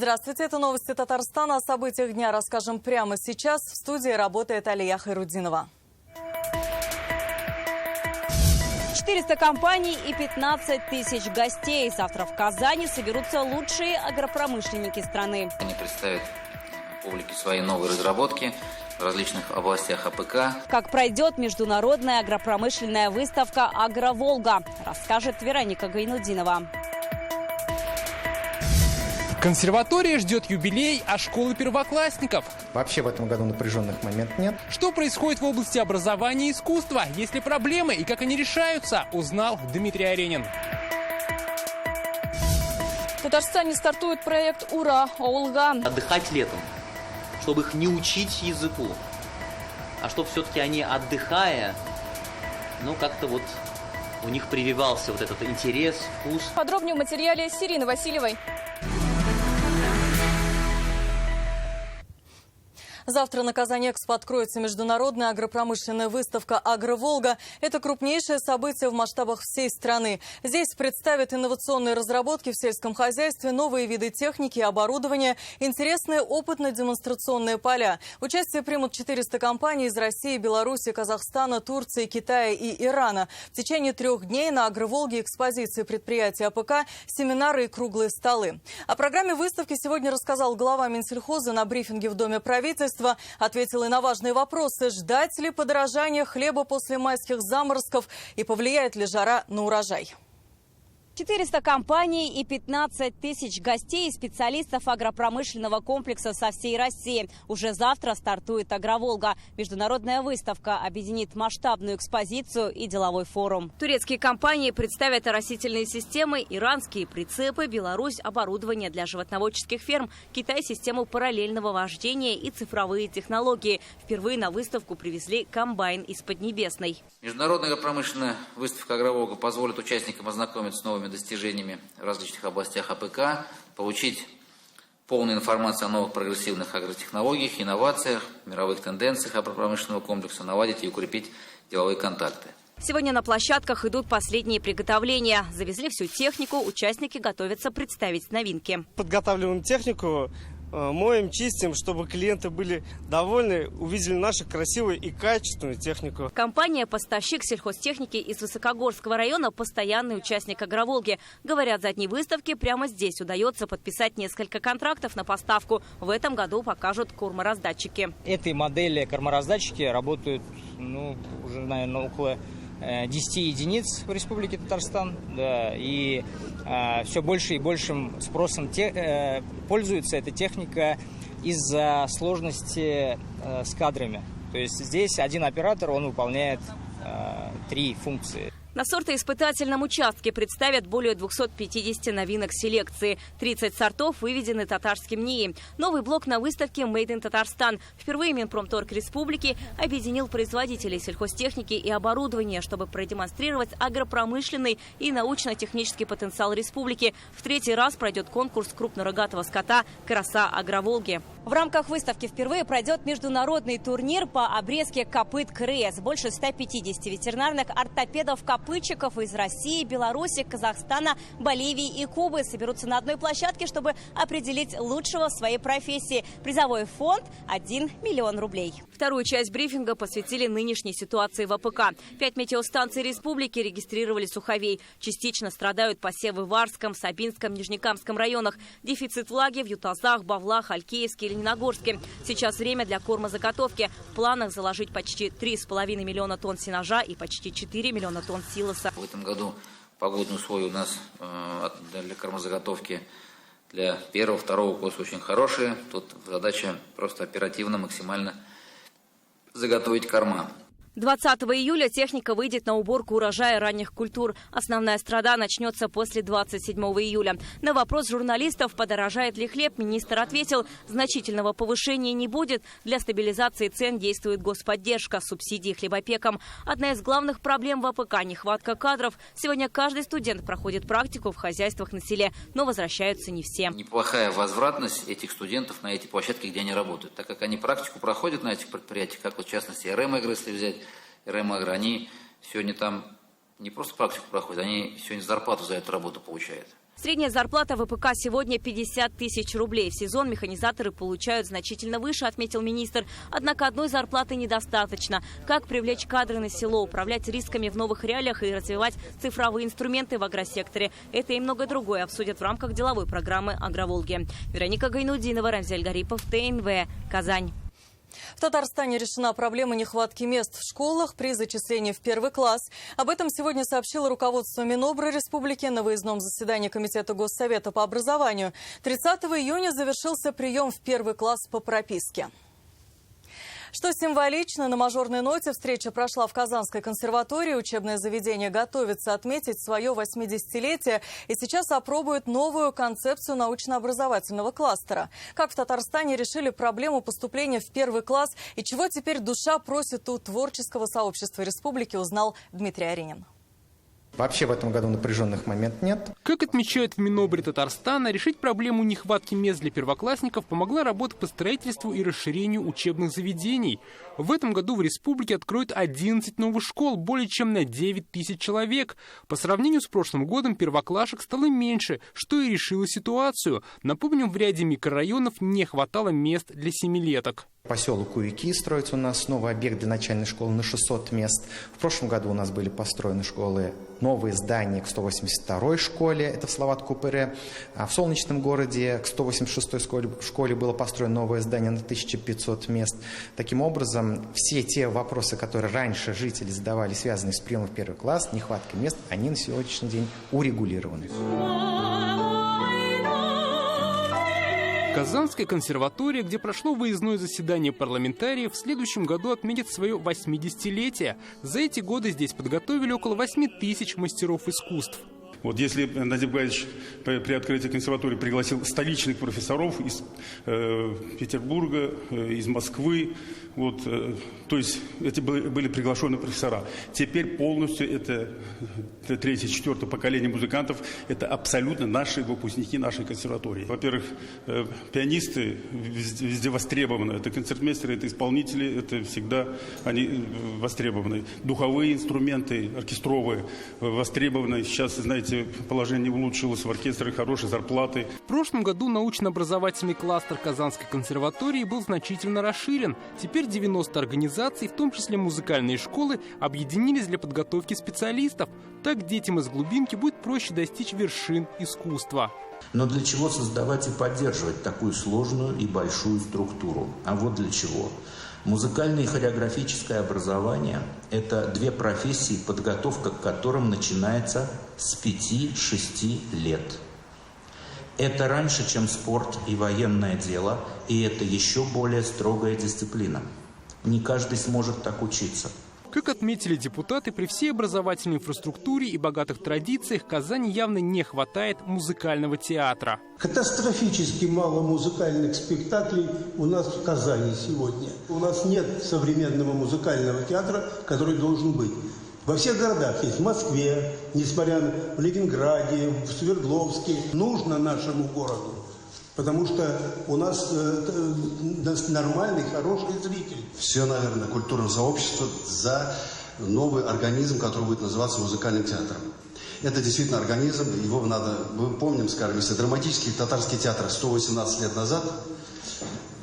Здравствуйте, это новости Татарстана. О событиях дня расскажем прямо сейчас. В студии работает Алия Хайрудинова. 400 компаний и 15 тысяч гостей. Завтра в Казани соберутся лучшие агропромышленники страны. Они представят публике свои новые разработки в различных областях АПК. Как пройдет международная агропромышленная выставка «Агроволга», расскажет Вероника Гайнудинова. Консерватория ждет юбилей, а школы первоклассников. Вообще в этом году напряженных моментов нет. Что происходит в области образования и искусства? Есть ли проблемы и как они решаются, узнал Дмитрий Аренин. В Татарстане стартует проект «Ура! Олга». Отдыхать летом, чтобы их не учить языку, а чтобы все-таки они, отдыхая, как-то у них прививался этот интерес, вкус. Подробнее в материале с Ириной Васильевой. Завтра на Казань-Экспо откроется международная агропромышленная выставка «Агроволга». Это крупнейшее событие в масштабах всей страны. Здесь представят инновационные разработки в сельском хозяйстве, новые виды техники и оборудования, интересные опытно-демонстрационные поля. Участие примут 400 компаний из России, Беларуси, Казахстана, Турции, Китая и Ирана. В течение 3 дней на «Агроволге» экспозиции предприятий АПК, семинары и круглые столы. О программе выставки сегодня рассказал глава Минсельхоза на брифинге в Доме правительства. Ответил и на важные вопросы. Ждать ли подорожания хлеба после майских заморозков и повлияет ли жара на урожай? 400 компаний и 15 тысяч гостей и специалистов агропромышленного комплекса со всей России. Уже завтра стартует «Агроволга». Международная выставка объединит масштабную экспозицию и деловой форум. Турецкие компании представят оросительные системы, иранские прицепы, Беларусь – оборудование для животноводческих ферм, Китай – систему параллельного вождения и цифровые технологии. Впервые на выставку привезли комбайн из Поднебесной. Международная агропромышленная выставка «Агроволга» позволит участникам ознакомиться с новыми достижениями в различных областях АПК, получить полную информацию о новых прогрессивных агротехнологиях, инновациях, мировых тенденциях агропромышленного комплекса, наладить и укрепить деловые контакты. Сегодня на площадках идут последние приготовления. Завезли всю технику, участники готовятся представить новинки. Подготавливаем технику, моем, чистим, чтобы клиенты были довольны, увидели нашу красивую и качественную технику. Компания-поставщик сельхозтехники из Высокогорского района – постоянный участник «Агроволги». Говорят, за дни выставки прямо здесь удается подписать несколько контрактов на поставку. В этом году покажут кормораздатчики. Этой модели кормораздатчики работают уже, наверное, около 10 единиц в Республике Татарстан, да, и все больше и большим спросом пользуется эта техника из-за сложности с кадрами. То есть здесь один оператор, он выполняет 3 функции. На сортоиспытательном участке представят более 250 новинок селекции. 30 сортов выведены татарским НИИ. Новый блок на выставке «Made in Татарстан». Впервые Минпромторг Республики объединил производителей сельхозтехники и оборудования, чтобы продемонстрировать агропромышленный и научно-технический потенциал республики. В 3-й раз пройдет конкурс крупнорогатого скота «Краса Агроволги». В рамках выставки впервые пройдет международный турнир по обрезке копыт КРС. Больше 150 ветеринарных ортопедов-копытчиков из России, Беларуси, Казахстана, Боливии и Кубы соберутся на одной площадке, чтобы определить лучшего в своей профессии. Призовой фонд – 1 миллион рублей. Вторую часть брифинга посвятили нынешней ситуации в АПК. 5 метеостанций республики регистрировали суховей. Частично страдают посевы в Арском, Сабинском, Нижнекамском районах. Дефицит влаги в Ютазах, Бавлах, Алькеевске, Лениногорске. Сейчас время для кормозаготовки. В планах заложить почти 3,5 миллиона тонн сенажа и почти 4 миллиона тонн силоса. В этом году погодные условия у нас для кормозаготовки для 1-2 укоса очень хорошие. Тут задача просто оперативно, максимально заготовить корма. 20 июля техника выйдет на уборку урожая ранних культур. Основная страда начнется после 27 июля. На вопрос журналистов, подорожает ли хлеб, министр ответил, значительного повышения не будет. Для стабилизации цен действует господдержка, субсидии хлебопекам. Одна из главных проблем в АПК – нехватка кадров. Сегодня каждый студент проходит практику в хозяйствах на селе, но возвращаются не все. Неплохая возвратность этих студентов на эти площадки, где они работают, так как они практику проходят на этих предприятиях, как в частности РМ-Агро, если взять, РМ-Агро, они сегодня там не просто практику проходят, они сегодня зарплату за эту работу получают. Средняя зарплата в АПК сегодня 50 тысяч рублей. В сезон механизаторы получают значительно выше, отметил министр. Однако одной зарплаты недостаточно. Как привлечь кадры на село, управлять рисками в новых реалиях и развивать цифровые инструменты в агросекторе. Это и многое другое обсудят в рамках деловой программы «Агроволги». Вероника Гайнудинова, Рамзель Гарипов, ТНВ, Казань. В Татарстане решена проблема нехватки мест в школах при зачислении в первый класс. Об этом сегодня сообщило руководство Минобра республики на выездном заседании Комитета Госсовета по образованию. 30 июня завершился прием в первый класс по прописке. Что символично, на мажорной ноте встреча прошла в Казанской консерватории. Учебное заведение готовится отметить свое 80-летие и сейчас опробует новую концепцию научно-образовательного кластера. Как в Татарстане решили проблему поступления в первый класс и чего теперь душа просит у творческого сообщества республики, узнал Дмитрий Аринин. Вообще в этом году напряженных моментов нет. Как отмечают в Минобре Татарстана, решить проблему нехватки мест для первоклассников помогла работа по строительству и расширению учебных заведений. В этом году в республике откроют 11 новых школ, более чем на 9 тысяч человек. По сравнению с прошлым годом первоклашек стало меньше, что и решило ситуацию. Напомним, в ряде микрорайонов не хватало мест для семилеток. Поселок Куйки строится у нас новый объект для начальной школы на 600 мест. В прошлом году у нас были построены школы, новые здания к 182-й школе, это в Салават-Купыре. А в Солнечном городе к 186-й школе было построено новое здание на 1500 мест. Таким образом, все те вопросы, которые раньше жители задавали, связанные с приемом в первый класс, нехваткой мест, они на сегодняшний день урегулированы. Казанская консерватория, где прошло выездное заседание парламентариев, в следующем году отметит свое 80-летие. За эти годы здесь подготовили около 8 тысяч мастеров искусств. Вот если Назим Гайевич при открытии консерватории пригласил столичных профессоров из Петербурга, из Москвы, вот, то есть эти были приглашенные профессора. Теперь полностью это третье, четвертое поколение музыкантов, это абсолютно наши выпускники нашей консерватории. Во-первых, пианисты везде востребованы, это концертмейстеры, это исполнители, это всегда они востребованы. Духовые инструменты, оркестровые востребованы. Сейчас, знаете, положение улучшилось в оркестре, хорошие зарплаты. В прошлом году научно-образовательный кластер Казанской консерватории был значительно расширен. Теперь 90 организаций, в том числе музыкальные школы, объединились для подготовки специалистов. Так детям из глубинки будет проще достичь вершин искусства. Но для чего создавать и поддерживать такую сложную и большую структуру? А вот для чего. Музыкальное и хореографическое образование – это две профессии, подготовка к которым начинается с 5-6 лет. Это раньше, чем спорт и военное дело, и это еще более строгая дисциплина. Не каждый сможет так учиться. Как отметили депутаты, при всей образовательной инфраструктуре и богатых традициях Казани явно не хватает музыкального театра. Катастрофически мало музыкальных спектаклей у нас в Казани сегодня. У нас нет современного музыкального театра, который должен быть. Во всех городах есть, в Москве, несмотря на в Ленинграде, в Свердловске. Нужно нашему городу, потому что у нас нормальный, хороший зритель. Все, наверное, культурное сообщество за новый организм, который будет называться музыкальным театром. Это действительно организм, его надо, мы помним, скажем, если драматический татарский театр 118 лет назад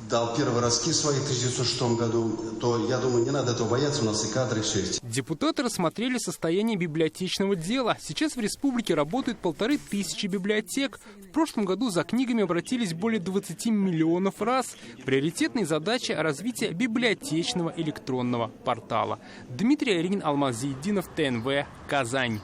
дал первые раскид свои в 1906 году, то, я думаю, не надо этого бояться, у нас и кадры, и все есть. Депутаты рассмотрели состояние библиотечного дела. Сейчас в республике работают 1500 библиотек. В прошлом году за книгами обратились более 20 миллионов раз. Приоритетной задачей развития библиотечного электронного портала. Дмитрий Аринин, Алмаз Зиеддинов, ТНВ, Казань.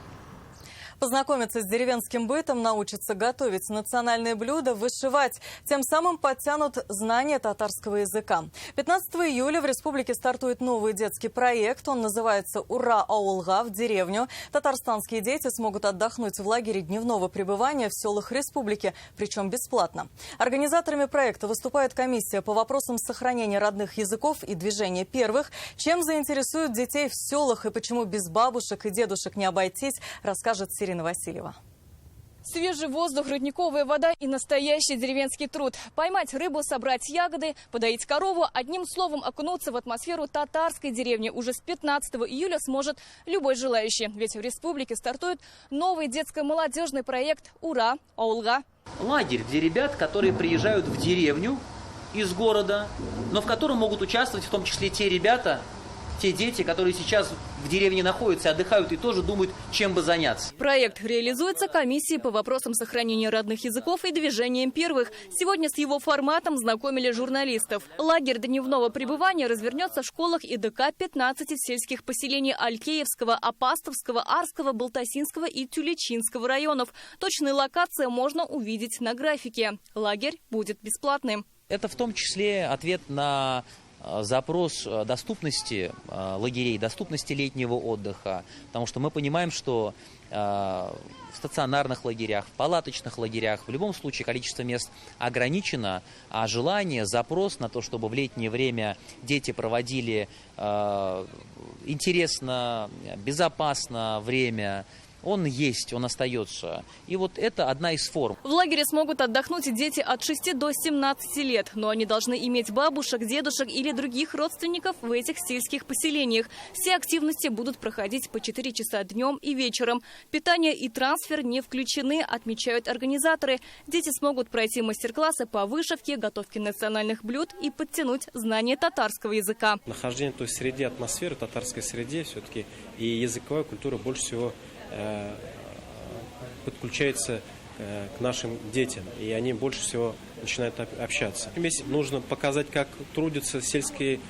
Познакомиться с деревенским бытом, научиться готовить национальные блюда, вышивать. Тем самым подтянут знания татарского языка. 15 июля в республике стартует новый детский проект. Он называется «Ура Аулга» в деревню. Татарстанские дети смогут отдохнуть в лагере дневного пребывания в селах республики, причем бесплатно. Организаторами проекта выступает комиссия по вопросам сохранения родных языков и движения первых. Чем заинтересуют детей в селах и почему без бабушек и дедушек не обойтись, расскажет Ирина Васильева. Свежий воздух, родниковая вода и настоящий деревенский труд. Поймать рыбу, собрать ягоды, подоить корову, одним словом окунуться в атмосферу татарской деревни уже с 15 июля сможет любой желающий. Ведь в республике стартует новый детско-молодежный проект «Ура! Ауылга». Лагерь, где ребят, которые приезжают в деревню из города, но в котором могут участвовать в том числе те ребята, те дети, которые сейчас в деревне находятся, отдыхают и тоже думают, чем бы заняться. Проект реализуется комиссией по вопросам сохранения родных языков и движением первых. Сегодня с его форматом знакомили журналистов. Лагерь дневного пребывания развернется в школах и ДК 15 сельских поселений Алькеевского, Апастовского, Арского, Балтасинского и Тюлечинского районов. Точные локации можно увидеть на графике. Лагерь будет бесплатным. Это в том числе ответ на запрос доступности лагерей, доступности летнего отдыха, потому что мы понимаем, что в стационарных лагерях, в палаточных лагерях в любом случае количество мест ограничено, а желание, запрос на то, чтобы в летнее время дети проводили интересно, безопасно время, он есть, он остается. И вот это одна из форм. В лагере смогут отдохнуть дети от 6 до 17 лет. Но они должны иметь бабушек, дедушек или других родственников в этих сельских поселениях. Все активности будут проходить по 4 часа днем и вечером. Питание и трансфер не включены, отмечают организаторы. Дети смогут пройти мастер-классы по вышивке, готовке национальных блюд и подтянуть знания татарского языка. Нахождение той среды, атмосферы, татарской среде все-таки и языковая культура больше всего подключается к нашим детям, и они больше всего начинают общаться. Здесь нужно показать, как трудится сельский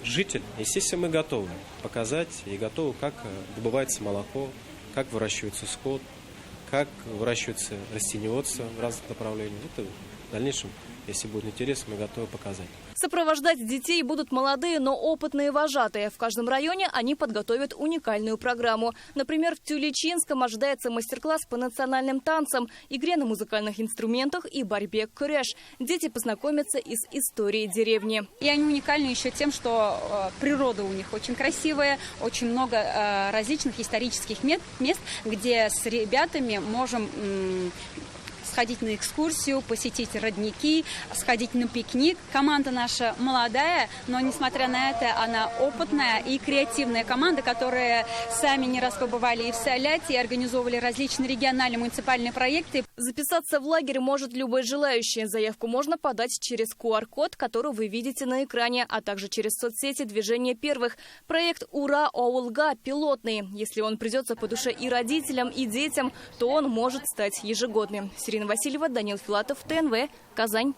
житель. Естественно, мы готовы показать и готовы, как добывается молоко, как выращивается скот, как выращивается растениеводство в разных направлениях. Это в дальнейшем, если будет интерес, мы готовы показать. Сопровождать детей будут молодые, но опытные вожатые. В каждом районе они подготовят уникальную программу. Например, в Тюлечинском ожидается мастер-класс по национальным танцам, игре на музыкальных инструментах и борьбе куреш. Дети познакомятся и с историей деревни. И они уникальны еще тем, что природа у них очень красивая, очень много различных исторических мест, где с ребятами можем сходить на экскурсию, посетить родники, сходить на пикник. Команда наша молодая, но, несмотря на это, она опытная и креативная команда, которые сами не раз побывали и в Саляте, и организовывали различные региональные муниципальные проекты. Записаться в лагерь может любой желающий. Заявку можно подать через QR-код, который вы видите на экране, а также через соцсети движения первых. Проект «Ура! Ауылга» пилотный. Если он придется по душе и родителям, и детям, то он может стать ежегодным. Васильева, Данил Филатов, ТНВ, Казань.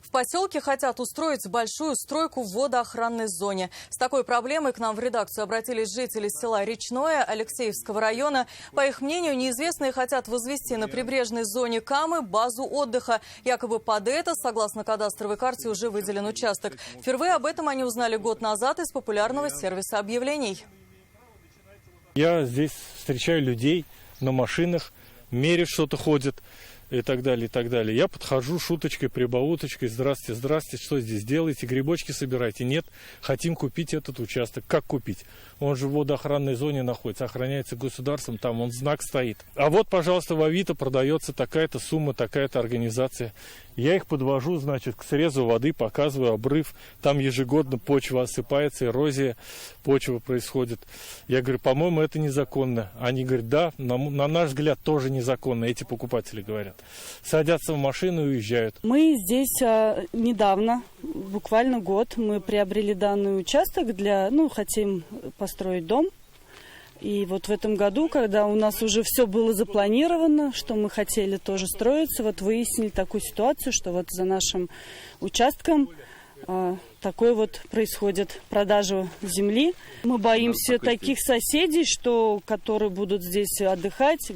В поселке хотят устроить большую стройку в водоохранной зоне. С такой проблемой к нам в редакцию обратились жители села Речное Алексеевского района. По их мнению, неизвестные хотят возвести на прибрежной зоне Камы базу отдыха. Якобы под это, согласно кадастровой карте, уже выделен участок. Впервые об этом они узнали год назад из популярного сервиса объявлений. Я здесь встречаю людей на машинах, мере что-то ходит и так далее, и так далее. Я подхожу шуточкой, прибауточкой: здрасте, здрасте, что здесь делаете? Грибочки собираете? Нет, хотим купить этот участок. Как купить? Он же в водоохранной зоне находится, охраняется государством, там он знак стоит. А вот, пожалуйста, в Авито продается такая-то сумма, такая-то организация. Я их подвожу, значит, к срезу воды, показываю обрыв. Там ежегодно почва осыпается, эрозия почвы происходит. Я говорю, по-моему, это незаконно. Они говорят, да, на наш взгляд, тоже незаконно, эти покупатели говорят. Садятся в машину и уезжают. Мы здесь недавно, буквально год, мы приобрели данный участок для, хотим построить дом. И вот в этом году, когда у нас уже все было запланировано, что мы хотели тоже строиться, вот выяснили такую ситуацию, что вот за нашим участком такой вот происходит продажа земли. Мы боимся таких соседей, которые будут здесь отдыхать.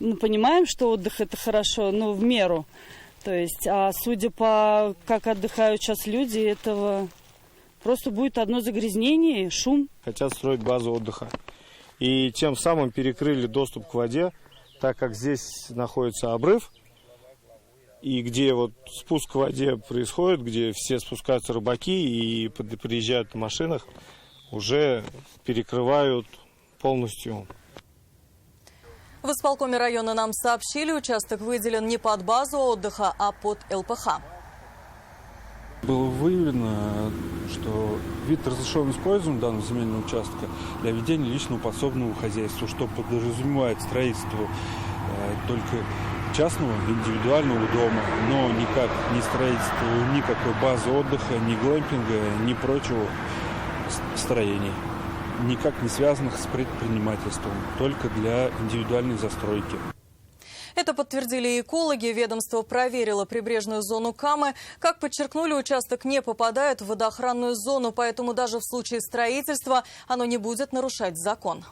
Мы понимаем, что отдых это хорошо, но в меру. То есть, а судя по как отдыхают сейчас люди, этого просто будет одно загрязнение, шум. Хотят строить базу отдыха. И тем самым перекрыли доступ к воде, так как здесь находится обрыв, и где вот спуск к воде происходит, где все спускаются рыбаки и приезжают на машинах, уже перекрывают полностью. В исполкоме района нам сообщили, участок выделен не под базу отдыха, а под ЛПХ. Было выявлено, что вид разрешенного использования данного земельного участка для ведения личного подсобного хозяйства, что подразумевает строительство только частного индивидуального дома, но никак не строительство никакой базы отдыха, ни глэмпинга, ни прочего строений, никак не связанных с предпринимательством, только для индивидуальной застройки. Это подтвердили экологи. Ведомство проверило прибрежную зону Камы. Как подчеркнули, участок не попадает в водоохранную зону, поэтому даже в случае строительства оно не будет нарушать закон.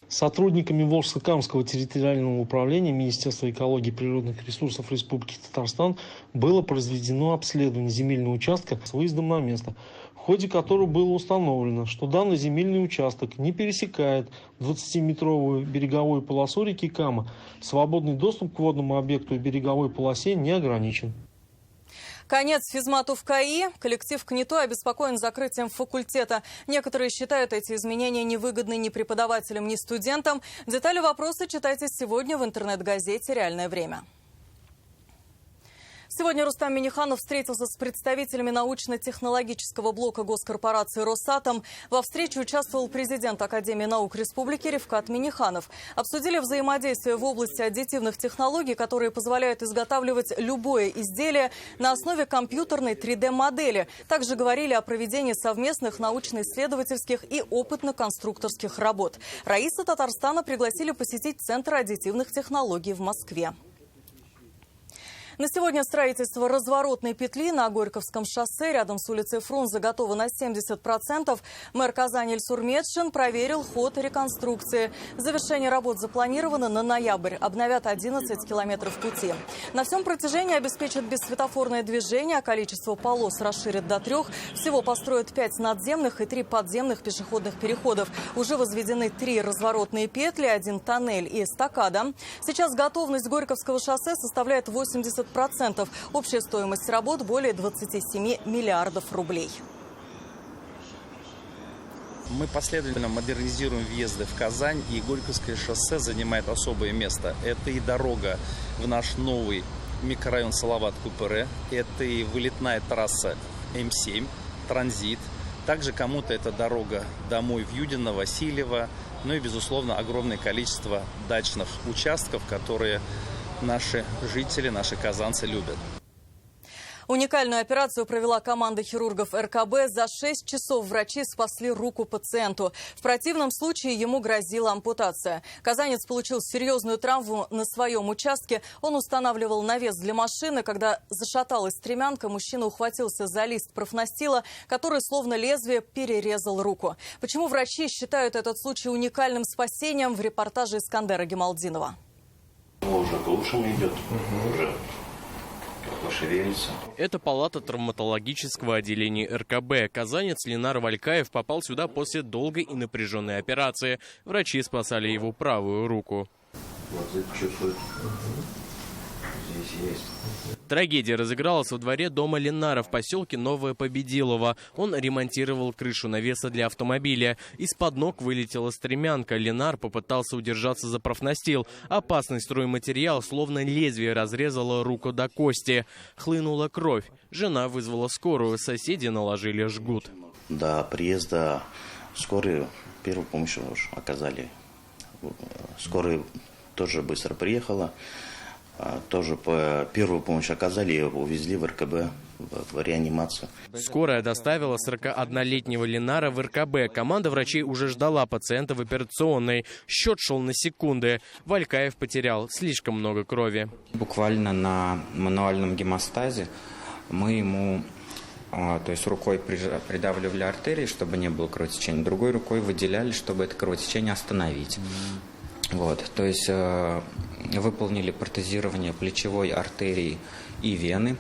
Сотрудниками Волжско-Камского территориального управления Министерства экологии и природных ресурсов Республики Татарстан было произведено обследование земельного участка с выездом на место, в ходе которого было установлено, что данный земельный участок не пересекает 20-метровую береговую полосу реки Кама. Свободный доступ к водному объекту и береговой полосе не ограничен. Конец физмату в КАИ. Коллектив КНИТО обеспокоен закрытием факультета. Некоторые считают эти изменения невыгодны ни преподавателям, ни студентам. Детали вопроса читайте сегодня в интернет-газете «Реальное время». Сегодня Рустам Минниханов встретился с представителями научно-технологического блока госкорпорации «Росатом». Во встрече участвовал президент Академии наук Республики Рифкат Минниханов. Обсудили взаимодействие в области аддитивных технологий, которые позволяют изготавливать любое изделие на основе компьютерной 3D-модели. Также говорили о проведении совместных научно-исследовательских и опытно-конструкторских работ. Раиса Татарстана пригласили посетить Центр аддитивных технологий в Москве. На сегодня строительство разворотной петли на Горьковском шоссе рядом с улицей Фрунзе готово на 70%. Мэр Казани Ильсур Метшин проверил ход реконструкции. Завершение работ запланировано на ноябрь. Обновят 11 километров пути. На всем протяжении обеспечат бессветофорное движение, а количество полос расширят до 3. Всего построят 5 надземных и 3 подземных пешеходных переходов. Уже возведены 3 разворотные петли, 1 тоннель и эстакада. Сейчас готовность Горьковского шоссе составляет 80%. Общая стоимость работ более 27 миллиардов рублей. Мы последовательно модернизируем въезды в Казань, и Горьковское шоссе занимает особое место. Это и дорога в наш новый микрорайон Салават-Купыре, это и вылетная трасса М7, транзит. Также кому-то это дорога домой в Юдино, Васильево, ну и, безусловно, огромное количество дачных участков, которые наши жители, наши казанцы любят. Уникальную операцию провела команда хирургов РКБ. За 6 часов врачи спасли руку пациенту. В противном случае ему грозила ампутация. Казанец получил серьезную травму на своем участке. Он устанавливал навес для машины. Когда зашаталась стремянка, мужчина ухватился за лист профнастила, который словно лезвие перерезал руку. Почему врачи считают этот случай уникальным спасением, в репортаже Искандера Гемалдинова. Уже к лучшему идет, уже пошевелится. Это палата травматологического отделения РКБ. Казанец Ленар Валькаев попал сюда после долгой и напряженной операции. Врачи спасали его правую руку. Вот здесь чувствует. Здесь есть. Трагедия разыгралась во дворе дома Ленара в поселке Новое Победилово. Он ремонтировал крышу навеса для автомобиля. Из-под ног вылетела стремянка. Ленар попытался удержаться за профнастил. Опасный стройматериал, словно лезвие, разрезало руку до кости. Хлынула кровь. Жена вызвала скорую. Соседи наложили жгут. До приезда скорой первую помощь уже оказали. Скорая тоже быстро приехала. Тоже первую помощь оказали и увезли в РКБ в реанимацию. Скорая доставила 41-летнего Ленара в РКБ. Команда врачей уже ждала пациента в операционной. Счет шел на секунды. Валькаев потерял слишком много крови. Буквально на мануальном гемостазе мы ему, то есть рукой придавливали артерии, чтобы не было кровотечения, другой рукой выделяли, чтобы это кровотечение остановить. Вот, то есть выполнили протезирование плечевой артерии и вены.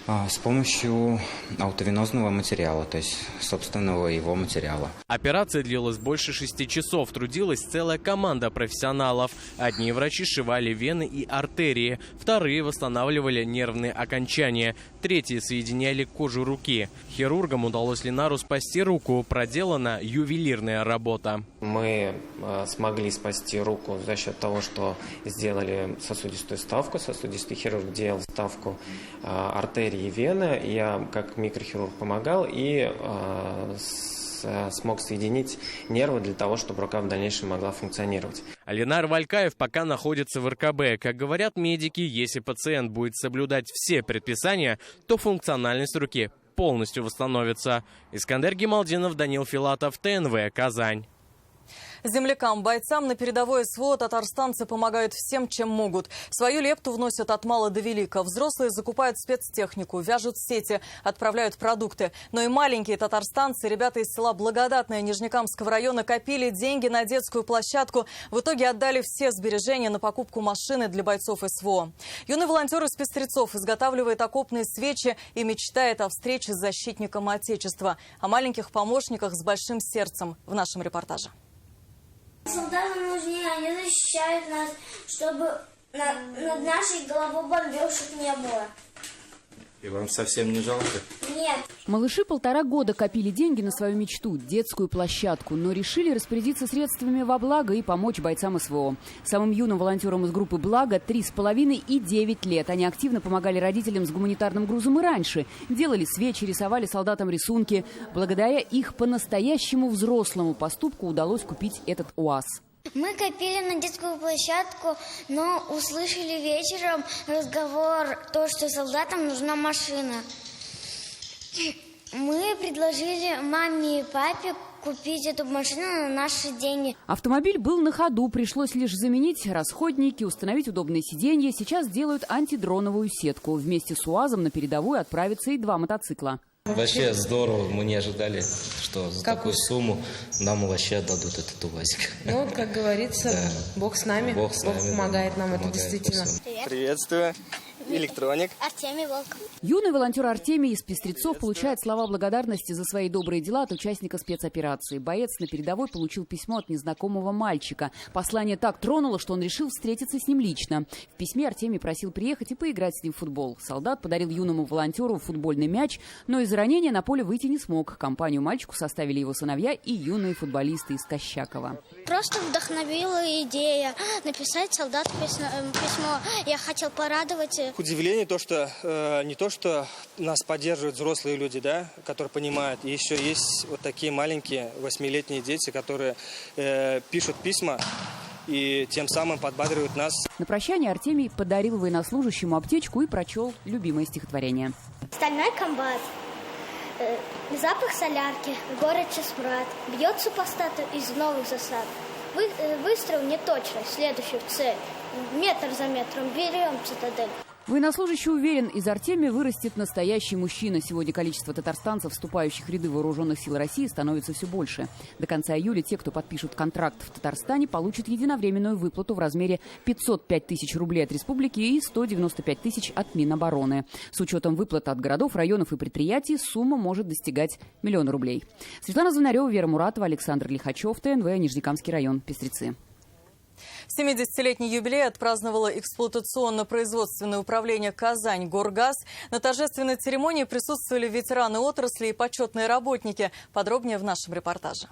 С помощью аутовенозного материала, то есть собственного его материала. Операция длилась больше 6 часов. Трудилась целая команда профессионалов. Одни врачи сшивали вены и артерии, вторые восстанавливали нервные окончания, третьи соединяли кожу руки. Хирургам удалось Ленару спасти руку. Проделана ювелирная работа. Мы смогли спасти руку за счет того, что сделали сосудистую ставку. Сосудистый хирург делал ставку артерии и вены. Я как микрохирург помогал и смог соединить нервы для того, чтобы рука в дальнейшем могла функционировать. Ленар Валькаев пока находится в РКБ. Как говорят медики, если пациент будет соблюдать все предписания, то функциональность руки полностью восстановится. Искандер Гималдинов, Данил Филатов, ТНВ, Казань. Землякам, бойцам на передовой СВО татарстанцы помогают всем, чем могут. Свою лепту вносят от мала до велика. Взрослые закупают спецтехнику, вяжут сети, отправляют продукты. Но и маленькие татарстанцы, ребята из села Благодатное Нижнекамского района, копили деньги на детскую площадку. В итоге отдали все сбережения на покупку машины для бойцов СВО. Юный волонтер из Пестрецов изготавливает окопные свечи и мечтает о встрече с защитником Отечества. О маленьких помощниках с большим сердцем в нашем репортаже. Солдатам нужны, они защищают нас, чтобы над нашей головой бомбежек не было. И вам совсем не жалко? Нет. Малыши 1,5 года копили деньги на свою мечту – детскую площадку, но решили распорядиться средствами во благо и помочь бойцам СВО. Самым юным волонтерам из группы «Благо» 3,5 и 9 лет. Они активно помогали родителям с гуманитарным грузом и раньше. Делали свечи, рисовали солдатам рисунки. Благодаря их по-настоящему взрослому поступку удалось купить этот УАЗ. Мы копили на детскую площадку, но услышали вечером разговор, то, что солдатам нужна машина. Мы предложили маме и папе купить эту машину на наши деньги. Автомобиль был на ходу, пришлось лишь заменить расходники, установить удобные сиденья. Сейчас делают антидроновую сетку. Вместе с УАЗом на передовую отправятся и 2 мотоцикла. Вообще здорово, мы не ожидали, что за такую сумму нам вообще отдадут этот УАЗик. Ну, как говорится, да. Бог с нами, Бог помогает нам, это действительно. Приветствую. Электроник. Артемий Волков. Юный волонтер Артемий из Пестрецов получает слова благодарности за свои добрые дела от участника спецоперации. Боец на передовой получил письмо от незнакомого мальчика. Послание так тронуло, что он решил встретиться с ним лично. В письме Артемий просил приехать и поиграть с ним в футбол. Солдат подарил юному волонтеру футбольный мяч, но из-за ранения на поле выйти не смог. Компанию мальчику составили его сыновья и юные футболисты из Кощакова. Просто вдохновила идея написать солдату письмо. Я хотел порадовать. К удивлению, не то, что нас поддерживают взрослые люди, да, которые понимают. Еще есть вот такие маленькие 8-летние дети, которые пишут письма и тем самым подбадривают нас. На прощание Артемий подарил военнослужащему аптечку и прочел любимое стихотворение. Стальной комбат, запах солярки, город Чесмрат, бьет супостата из новых засад. Выстрел неточный, следующую цель. Метр за метром берем цитадель. Военнослужащий уверен, из Артемия вырастет настоящий мужчина. Сегодня количество татарстанцев, вступающих в ряды вооруженных сил России, становится все больше. До конца июля те, кто подпишут контракт в Татарстане, получат единовременную выплату в размере 505 тысяч рублей от республики и 195 тысяч от Минобороны. С учетом выплат от городов, районов и предприятий сумма может достигать 1 000 000 рублей. Светлана Звонарева, Вера Муратова, Александр Лихачев, ТНВ, Нижнекамский район, Пестрецы. 70-летний юбилей отпраздновало эксплуатационно-производственное управление «Казань-Горгаз». На торжественной церемонии присутствовали ветераны отрасли и почетные работники. Подробнее в нашем репортаже.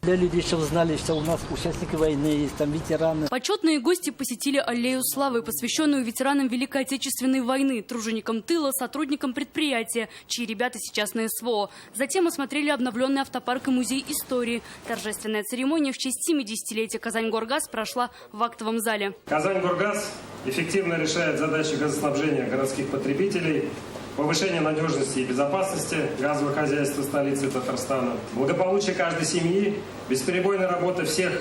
Для людей, чтобы знали, что у нас участники войны есть, там ветераны. Почетные гости посетили аллею славы, посвященную ветеранам Великой Отечественной войны, труженикам тыла, сотрудникам предприятия, чьи ребята сейчас на СВО. Затем осмотрели обновленный автопарк и музей истории. Торжественная церемония в честь 70-летия «Казань-Горгаз» прошла в актовом зале. «Казань-Горгаз» эффективно решает задачи газоснабжения городских потребителей, повышение надежности и безопасности газового хозяйства столицы Татарстана, благополучие каждой семьи, бесперебойная работа всех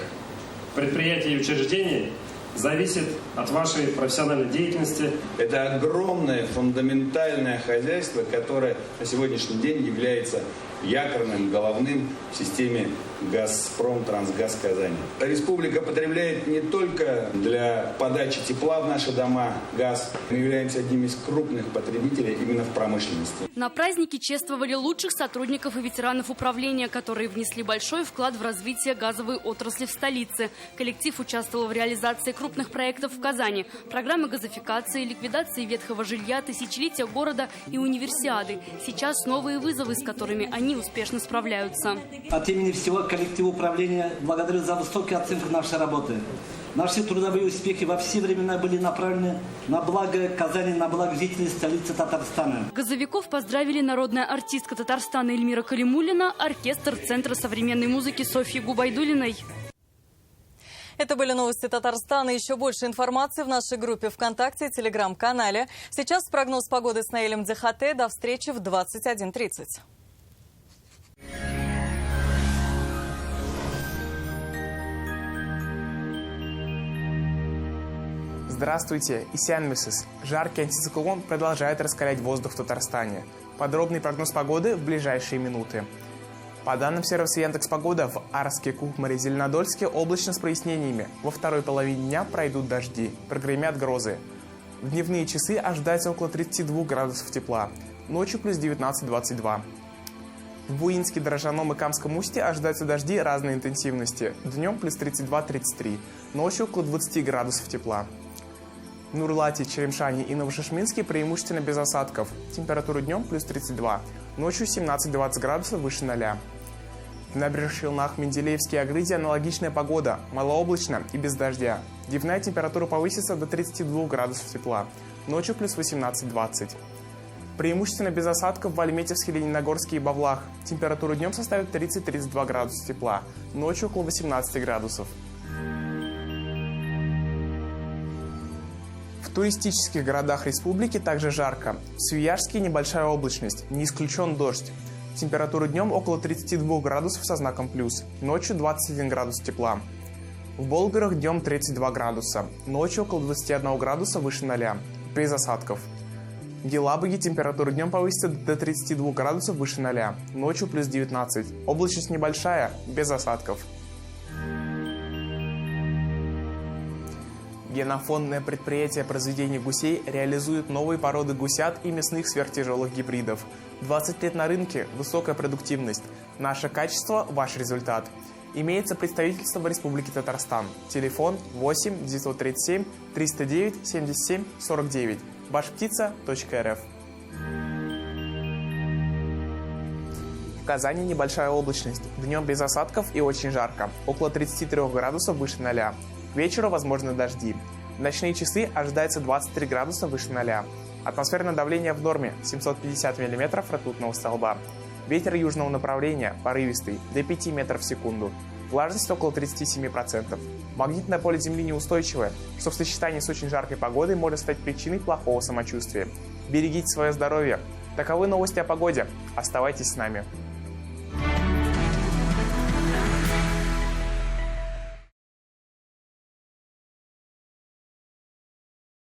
предприятий и учреждений зависит от вашей профессиональной деятельности. Это огромное фундаментальное хозяйство, которое на сегодняшний день является якорным, головным в системе «Газпром Трансгаз Казани». Республика потребляет не только для подачи тепла в наши дома газ, мы являемся одним из крупных потребителей именно в промышленности. На празднике чествовали лучших сотрудников и ветеранов управления, которые внесли большой вклад в развитие газовой отрасли в столице. Коллектив участвовал в реализации крупных проектов в Казани: программы газификации, ликвидации ветхого жилья, тысячелетия города и универсиады. Сейчас новые вызовы, с которыми они успешно справляются. От имени всего коллектива управления благодарю за высокие оценки нашей работы. Наши трудовые успехи во все времена были направлены на благо Казани, на благо жителей столицы Татарстана. Газовиков поздравили народная артистка Татарстана Эльмира Калимуллина, оркестр Центра современной музыки Софьи Губайдуллиной. Это были новости Татарстана. Еще больше информации в нашей группе ВКонтакте и Телеграм-канале. Сейчас прогноз погоды с Наилем Дзихате. До встречи в 21:30. Здравствуйте, Исянмисыз. Жаркий антициклон продолжает раскалять воздух в Татарстане. Подробный прогноз погоды в ближайшие минуты. По данным сервиса Яндекс.Погода, в Арске, Кукмаре, Зеленодольске облачно с прояснениями. Во второй половине дня пройдут дожди, прогремят грозы. В дневные часы ожидается около 32 градусов тепла, ночью плюс 19-22. В Буинске, Дрожжаном и Камском устье ожидаются дожди разной интенсивности. Днем плюс 32-33, ночью около 20 градусов тепла. В Нурлате, Черемшане и Новошишминске преимущественно без осадков. Температура днем плюс 32, ночью 17-20 градусов выше 0. В набережных Челнах, Менделеевске и Агрыде аналогичная погода, малооблачно и без дождя. Дневная температура повысится до 32 градусов тепла, ночью плюс 18-20. Преимущественно без осадков в Альметьевске, Лениногорске и Бавлах. Температура днем составит 30-32 градуса тепла, ночью около 18 градусов. В туристических городах республики также жарко. В Свияжске небольшая облачность, не исключен дождь. Температура днем около 32 градусов со знаком плюс, ночью 21 градус тепла. В Болгарах днем 32 градуса, ночью около 21 градуса выше 0, без осадков. В Елабуге температура днем повысится до 32 градусов выше 0, ночью плюс 19, облачность небольшая, без осадков. Генофондное предприятие по разведению гусей реализует новые породы гусят и мясных сверхтяжелых гибридов. 20 лет на рынке, высокая продуктивность. Наше качество – ваш результат. Имеется представительство в Республике Татарстан. Телефон 8 937 309 77 49. Вашптица.рф. В Казани небольшая облачность. Днем без осадков и очень жарко. Около 33 градусов выше 0. К вечеру возможны дожди. В ночные часы ожидается 23 градуса выше 0. Атмосферное давление в норме 750 мм ртутного столба. Ветер южного направления порывистый до 5 метров в секунду. Влажность около 37%. Магнитное поле Земли неустойчивое, что в сочетании с очень жаркой погодой может стать причиной плохого самочувствия. Берегите свое здоровье. Таковы новости о погоде. Оставайтесь с нами.